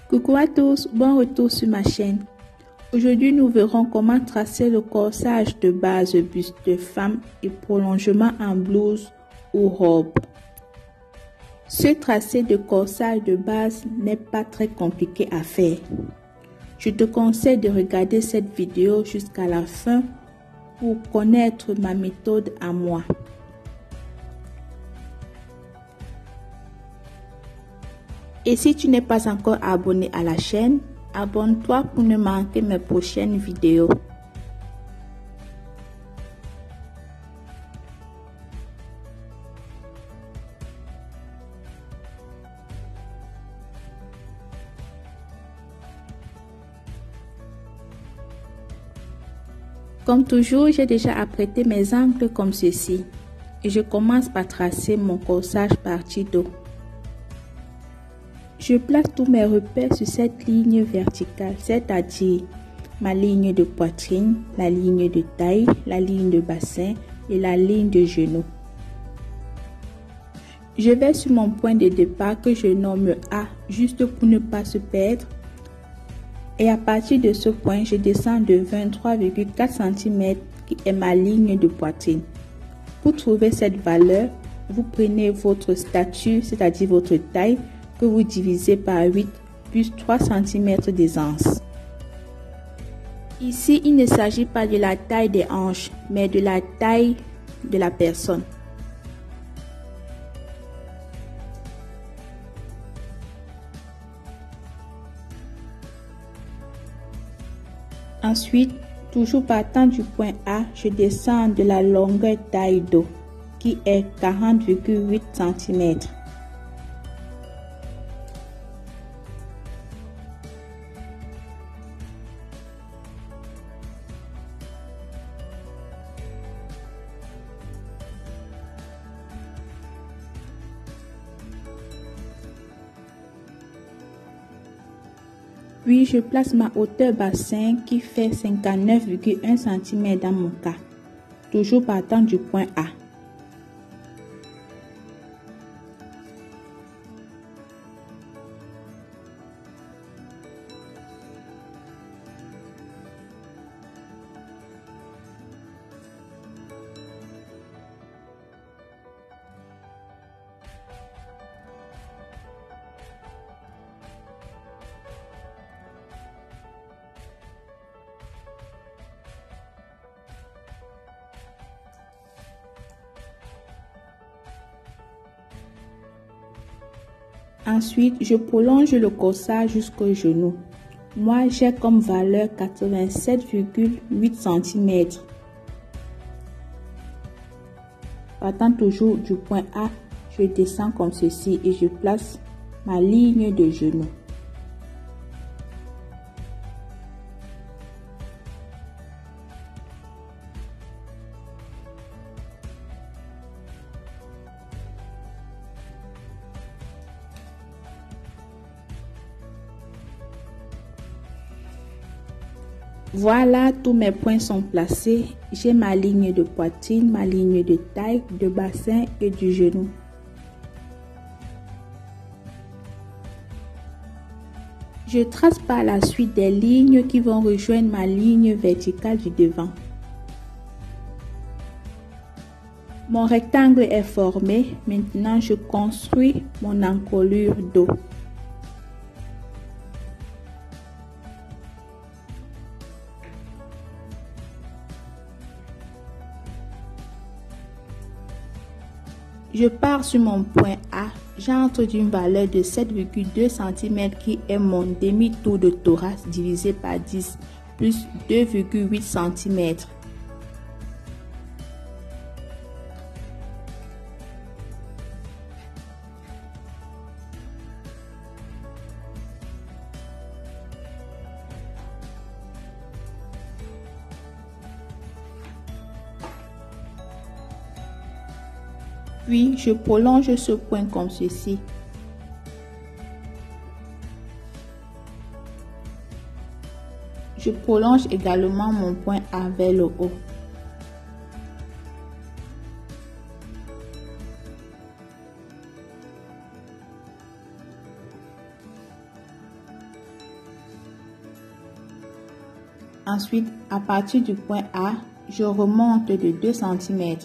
Coucou à tous, bon retour sur ma chaîne. Aujourd'hui, nous verrons comment tracer le corsage de base buste de femme et prolongement en blouse ou robe. Ce tracé de corsage de base n'est pas très compliqué à faire. Je te conseille de regarder cette vidéo jusqu'à la fin pour connaître ma méthode à moi. Et si tu n'es pas encore abonné à la chaîne, abonne-toi pour ne manquer mes prochaines vidéos. Comme toujours, j'ai déjà apprêté mes angles comme ceci. Et je commence par tracer mon corsage partie dos. Je place tous mes repères sur cette ligne verticale, c'est-à-dire ma ligne de poitrine, la ligne de taille, la ligne de bassin et la ligne de genou. Je vais sur mon point de départ que je nomme A, juste pour ne pas se perdre. Et à partir de ce point, je descends de 23,4 cm qui est ma ligne de poitrine. Pour trouver cette valeur, vous prenez votre stature, c'est-à-dire votre taille, que vous divisez par 8 plus 3 cm d'aisance. Ici, il ne s'agit pas de la taille des hanches, mais de la taille de la personne. Ensuite, toujours partant du point A, je descends de la longueur taille dos, qui est 40,8 cm. Puis je place ma hauteur bassin qui fait 59,1 cm dans mon cas, toujours partant du point A. Ensuite, je prolonge le corsage jusqu'au genou. Moi, j'ai comme valeur 87,8 cm. Partant toujours du point A, je descends comme ceci et je place ma ligne de genou. Voilà, tous mes points sont placés. J'ai ma ligne de poitrine, ma ligne de taille, de bassin et du genou. Je trace par la suite des lignes qui vont rejoindre ma ligne verticale du devant. Mon rectangle est formé. Maintenant, je construis mon encolure dos. Je pars sur mon point A, j'entre d'une valeur de 7,2 cm qui est mon demi-tour de thorax divisé par 10 plus 2,8 cm. Puis, je prolonge ce point comme ceci. Je prolonge également mon point A vers le haut. Ensuite, à partir du point A, je remonte de 2 cm.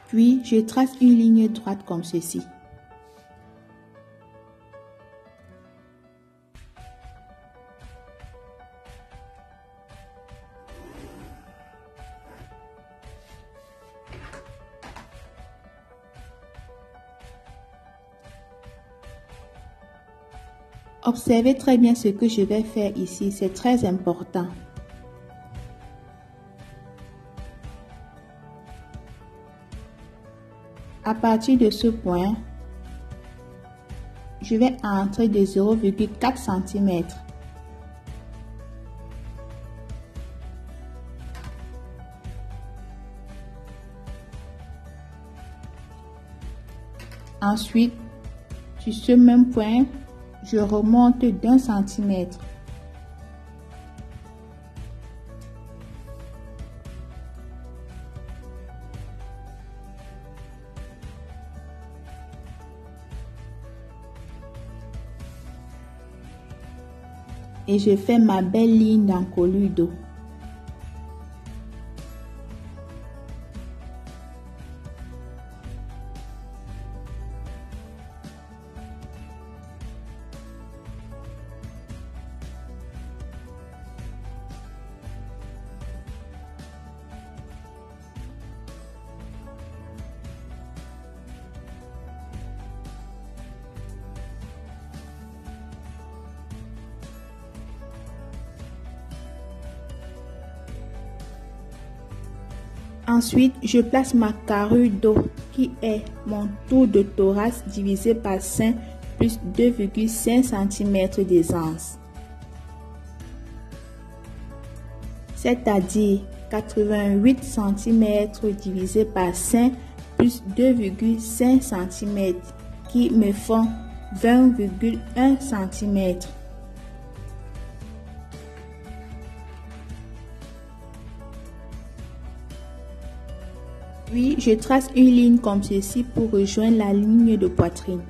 Puis, je trace une ligne droite comme ceci. Observez très bien ce que je vais faire ici, c'est très important. À partir de ce point, je vais entrer de 0,4 cm. Ensuite, sur ce même point, je remonte d'1 cm. Et je fais ma belle ligne d'encolure d'eau. Ensuite, je place ma carrure d'eau qui est mon tour de thorax divisé par 5 plus 2,5 cm d'aisance. C'est-à-dire 88 cm divisé par 5 plus 2,5 cm qui me font 20,1 cm. Puis, je trace une ligne comme ceci pour rejoindre la ligne de poitrine.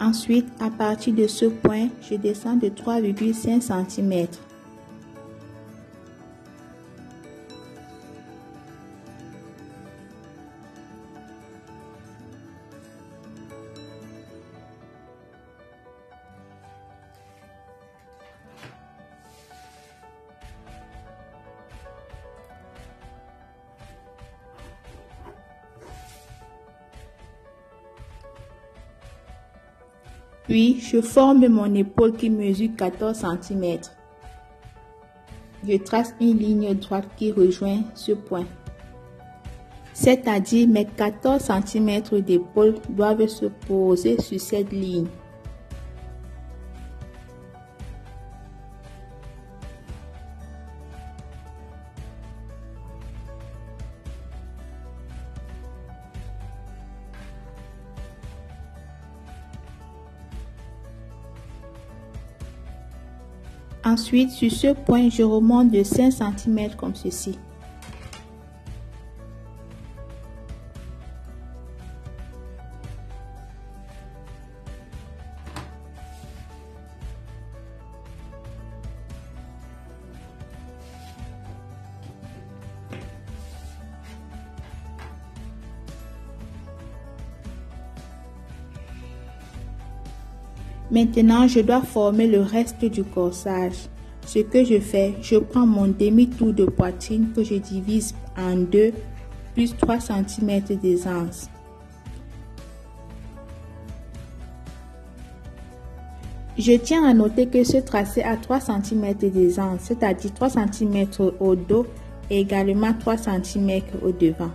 Ensuite, à partir de ce point, je descends de 3,5 cm. Puis, je forme mon épaule qui mesure 14 cm. Je trace une ligne droite qui rejoint ce point. C'est-à-dire mes 14 cm d'épaule doivent se poser sur cette ligne. Ensuite, sur ce point, je remonte de 5 cm comme ceci. Maintenant, je dois former le reste du corsage. Ce que je fais, je prends mon demi-tour de poitrine que je divise en deux, plus 3 cm d'aisance. Je tiens à noter que ce tracé a 3 cm d'aisance, c'est-à-dire 3 cm au dos et également 3 cm au devant.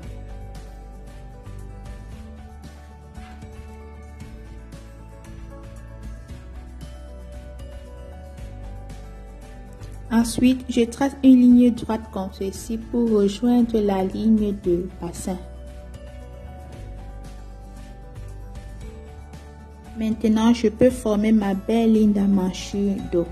Ensuite, je trace une ligne droite comme ceci pour rejoindre la ligne de bassin. Maintenant, je peux former ma belle ligne d'emmanchure dos.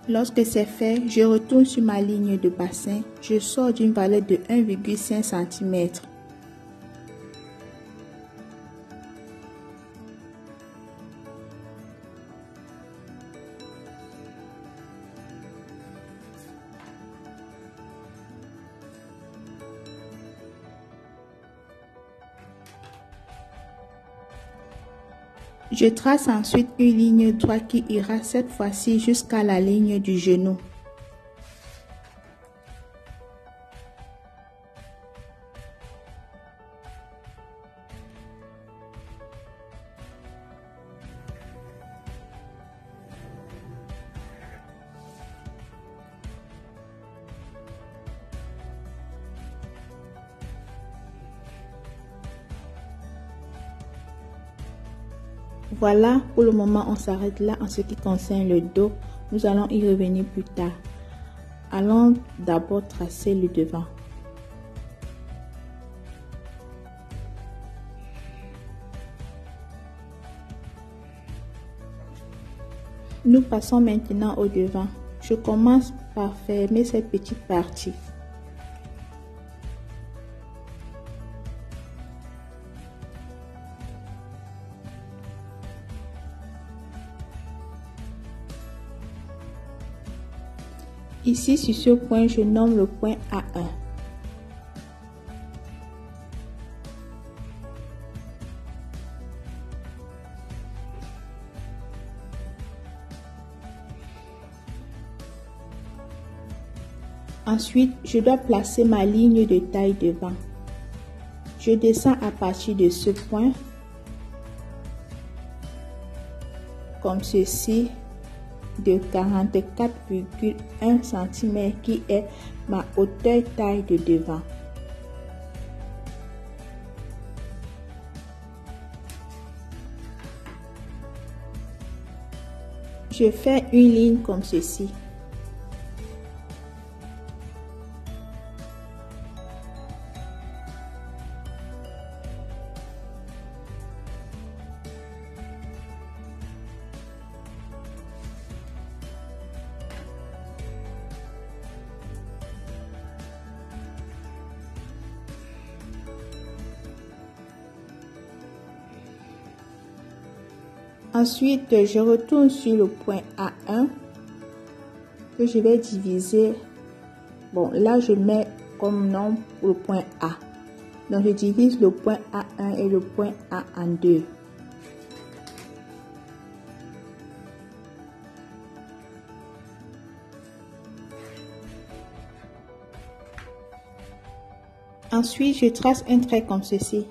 Lorsque c'est fait, je retourne sur ma ligne de bassin. Je sors d'une valeur de 1,5 cm. Je trace ensuite une ligne droite qui ira cette fois-ci jusqu'à la ligne du genou. Voilà, pour le moment, on s'arrête là en ce qui concerne le dos. Nous allons y revenir plus tard. Allons d'abord tracer le devant. Nous passons maintenant au devant. Je commence par fermer cette petite partie. Ici, sur ce point, je nomme le point A1. Ensuite, je dois placer ma ligne de taille devant. Je descends à partir de ce point, comme ceci, de 44,1 cm qui est ma hauteur taille de devant. Je fais une ligne comme ceci. Ensuite, je retourne sur le point A1 que je vais diviser. Bon, là, je mets comme nom pour le point A. Donc, je divise le point A1 et le point A en deux. Ensuite, je trace un trait comme ceci.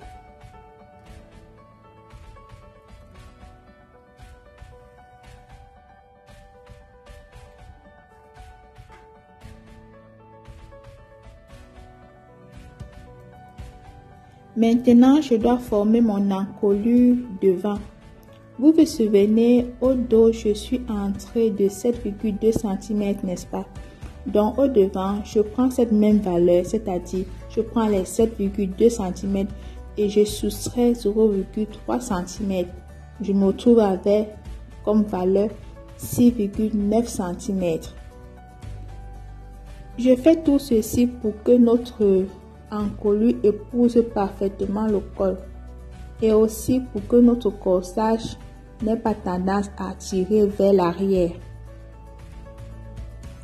Maintenant, je dois former mon encolure devant. Vous vous souvenez, au dos, je suis entrée de 7,2 cm, n'est-ce pas? Donc, au devant, je prends cette même valeur, c'est-à-dire, je prends les 7,2 cm et je soustrais 0,3 cm. Je me retrouve avec comme valeur 6,9 cm. Je fais tout ceci pour que notre encolure épouse parfaitement le col et aussi pour que notre corsage n'ait pas tendance à tirer vers l'arrière.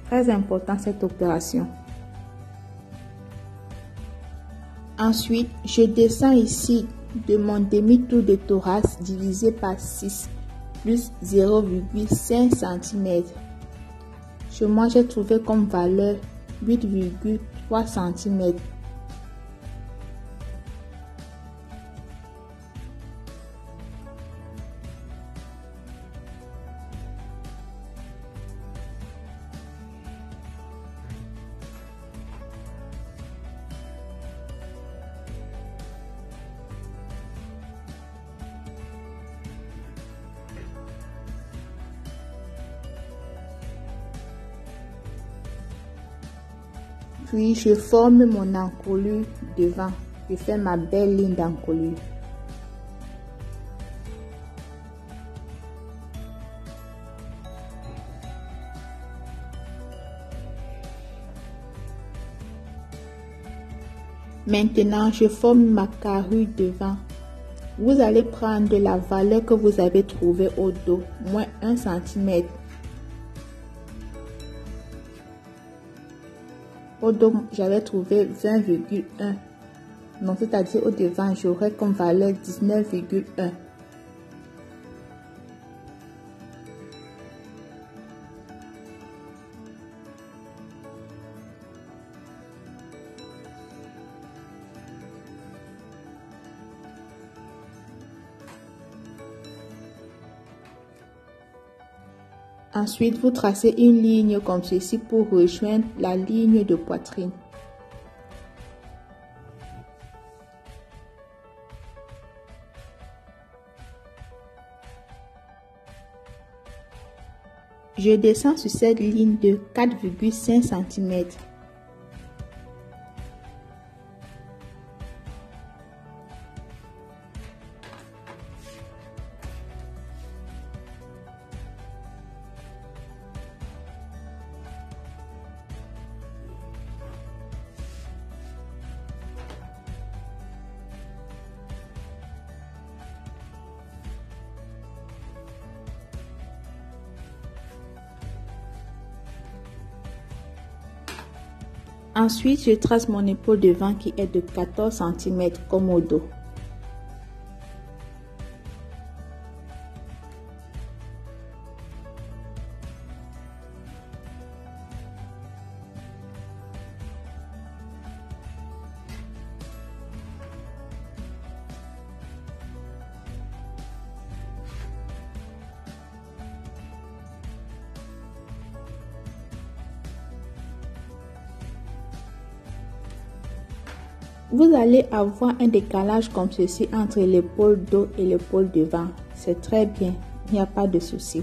Très important cette opération. Ensuite, je descends ici de mon demi-tour de thorax divisé par 6 plus 0,5 cm. Chez moi, j'ai trouvé comme valeur 8,3 cm. Puis je forme mon encolure devant. Je fais ma belle ligne d'encolure. Maintenant, je forme ma carrure devant. Vous allez prendre la valeur que vous avez trouvée au dos, moins 1 cm. Au dos, j'avais trouvé 20,1. Donc, c'est-à-dire au devant, j'aurai comme valeur 19,1. Ensuite, vous tracez une ligne comme ceci pour rejoindre la ligne de poitrine. Je descends sur cette ligne de 4,5 cm. Ensuite, je trace mon épaule devant qui est de 14 cm comme au dos. Vous allez avoir un décalage comme ceci entre l'épaule dos et l'épaule devant. C'est très bien, il n'y a pas de souci.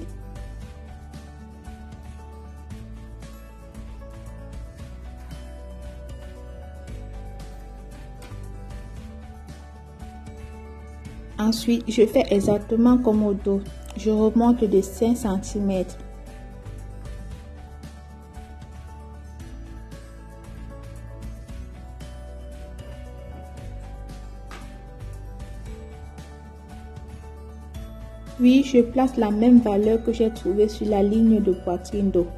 Ensuite, je fais exactement comme au dos. Je remonte de 5 cm. Puis, je place la même valeur que j'ai trouvée sur la ligne de poitrine dos.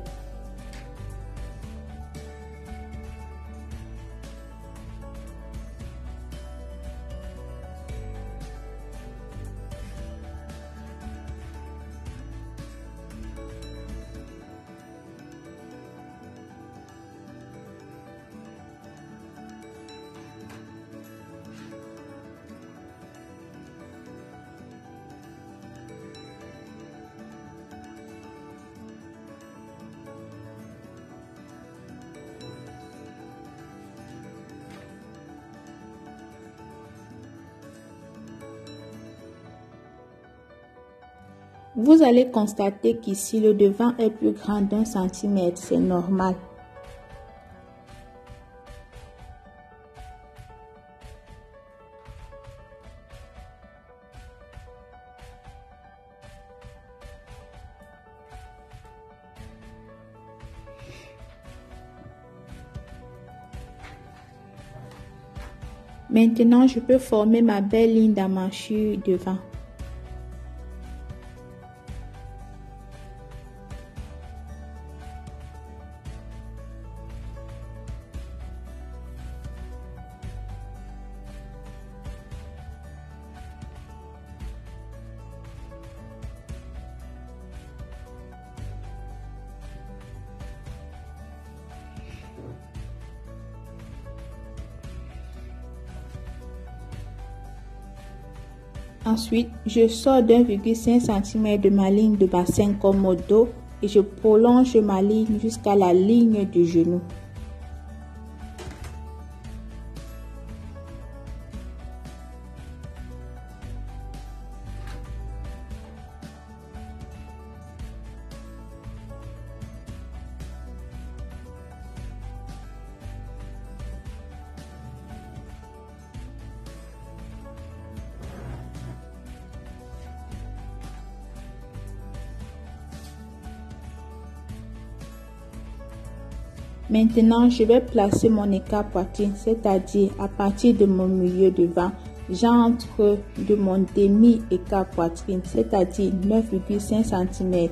Vous allez constater qu'ici, le devant est plus grand d'1 cm, c'est normal. Maintenant, je peux former ma belle ligne d'emmanchure devant. Ensuite, je sors d'1,5 cm de ma ligne de bassin comme au dos et je prolonge ma ligne jusqu'à la ligne du genou. Maintenant, je vais placer mon écart poitrine, c'est-à-dire à partir de mon milieu devant, j'entre de mon demi-écart poitrine, c'est-à-dire 9,5 cm.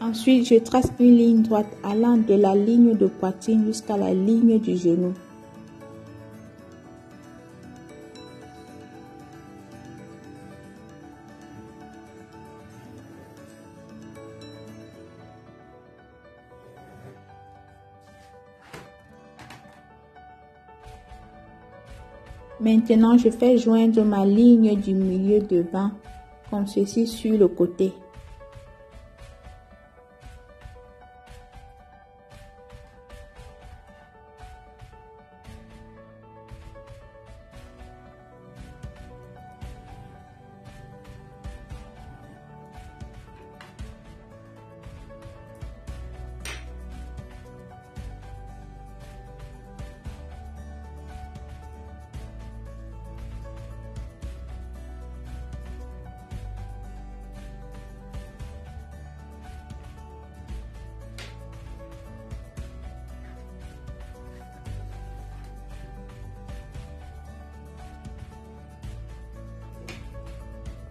Ensuite, je trace une ligne droite allant de la ligne de poitrine jusqu'à la ligne du genou. Maintenant, je fais joindre ma ligne du milieu devant, comme ceci sur le côté.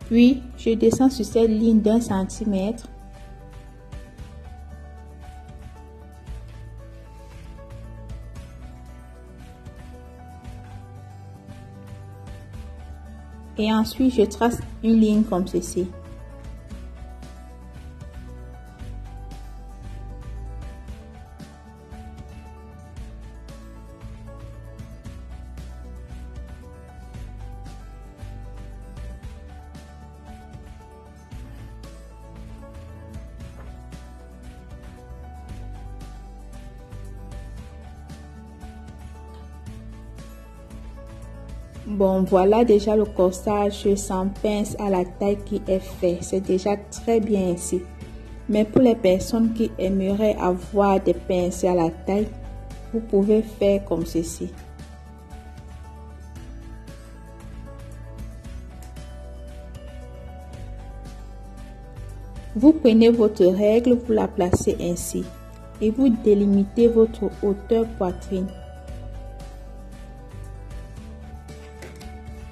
Puis, je descends sur cette ligne d'1 cm. Et ensuite, je trace une ligne comme ceci. Bon, voilà déjà le corsage sans pince à la taille qui est fait. C'est déjà très bien ainsi. Mais pour les personnes qui aimeraient avoir des pinces à la taille, vous pouvez faire comme ceci. Vous prenez votre règle, vous la placez ainsi et vous délimitez votre hauteur poitrine.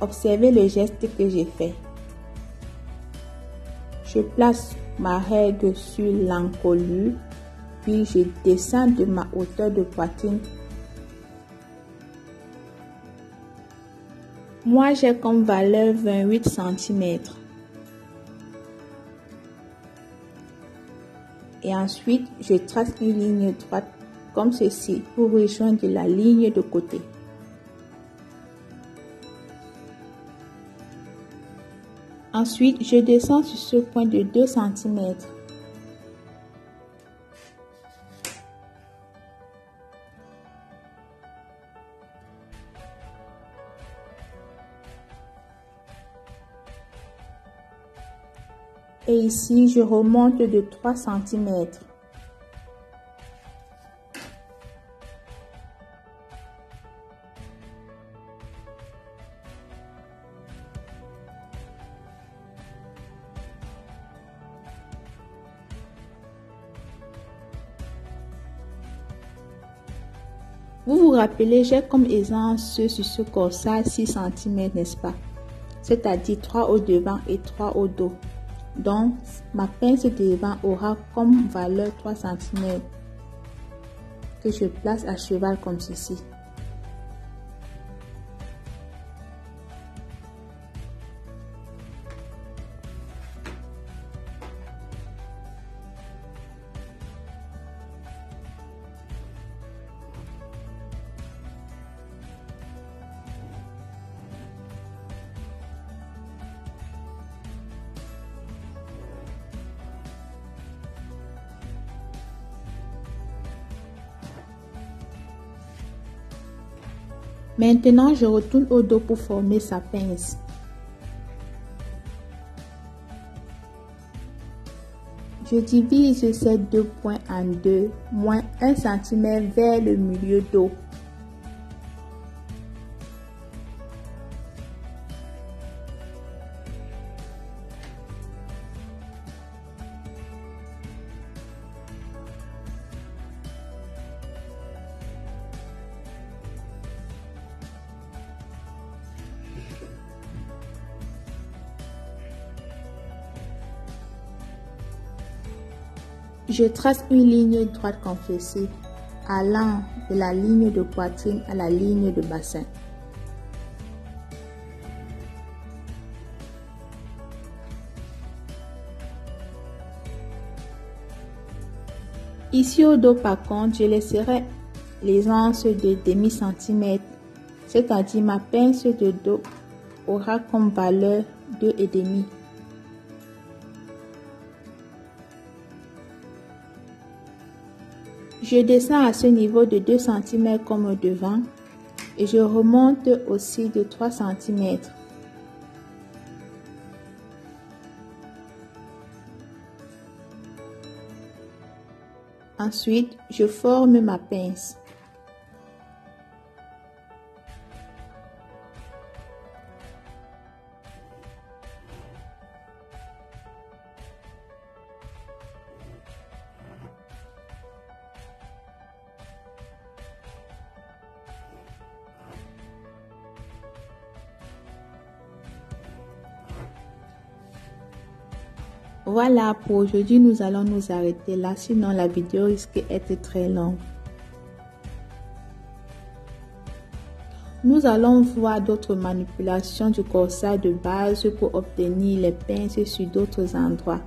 Observez le geste que j'ai fait. Je place ma règle sur l'encolure, puis je descends de ma hauteur de poitrine. Moi, j'ai comme valeur 28 cm. Et ensuite, je trace une ligne droite comme ceci pour rejoindre la ligne de côté. Ensuite, je descends sur ce point de 2 cm. Et ici, je remonte de 3 cm. Vous vous rappelez, j'ai comme aisance sur ce corsage 6 cm, n'est-ce pas? C'est-à-dire 3 au devant et 3 au dos. Donc, ma pince devant aura comme valeur 3 cm que je place à cheval comme ceci. Maintenant, je retourne au dos pour former sa pince. Je divise ces 2 points en deux, moins 1 cm vers le milieu dos. Je trace une ligne droite confessée allant de la ligne de poitrine à la ligne de bassin. Ici au dos par contre, je laisserai les anses de demi-centimètre, c'est-à-dire ma pince de dos aura comme valeur 2,5. Je descends à ce niveau de 2 cm comme devant et je remonte aussi de 3 cm. Ensuite, je forme ma pince. Voilà, pour aujourd'hui, nous allons nous arrêter là, sinon la vidéo risque d'être très longue. Nous allons voir d'autres manipulations du corsage de base pour obtenir les pinces sur d'autres endroits.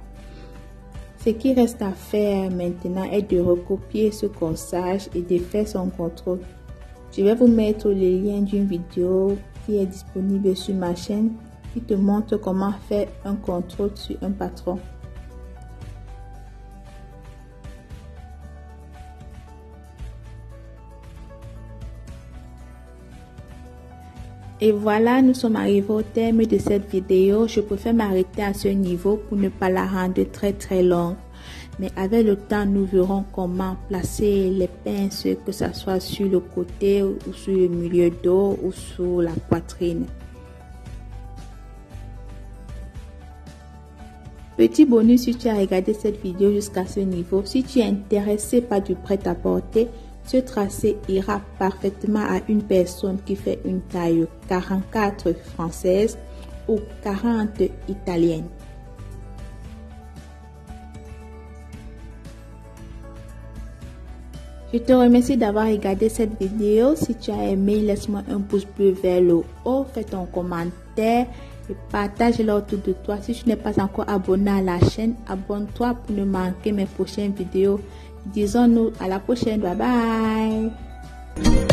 Ce qui reste à faire maintenant est de recopier ce corsage et de faire son contrôle. Je vais vous mettre le lien d'une vidéo qui est disponible sur ma chaîne qui te montre comment faire un contrôle sur un patron. Et voilà, nous sommes arrivés au terme de cette vidéo. Je préfère m'arrêter à ce niveau pour ne pas la rendre très longue. Mais avec le temps, nous verrons comment placer les pinces, que ce soit sur le côté ou sur le milieu dos ou sur la poitrine. Petit bonus si tu as regardé cette vidéo jusqu'à ce niveau, si tu es intéressé par du prêt-à-porter, ce tracé ira parfaitement à une personne qui fait une taille 44 française ou 40 italienne. Je te remercie d'avoir regardé cette vidéo. Si tu as aimé, laisse-moi un pouce bleu vers le haut, fais ton commentaire et partage-le autour de toi. Si tu n'es pas encore abonné à la chaîne, abonne-toi pour ne manquer mes prochaines vidéos. Disons-nous à la prochaine. Bye bye.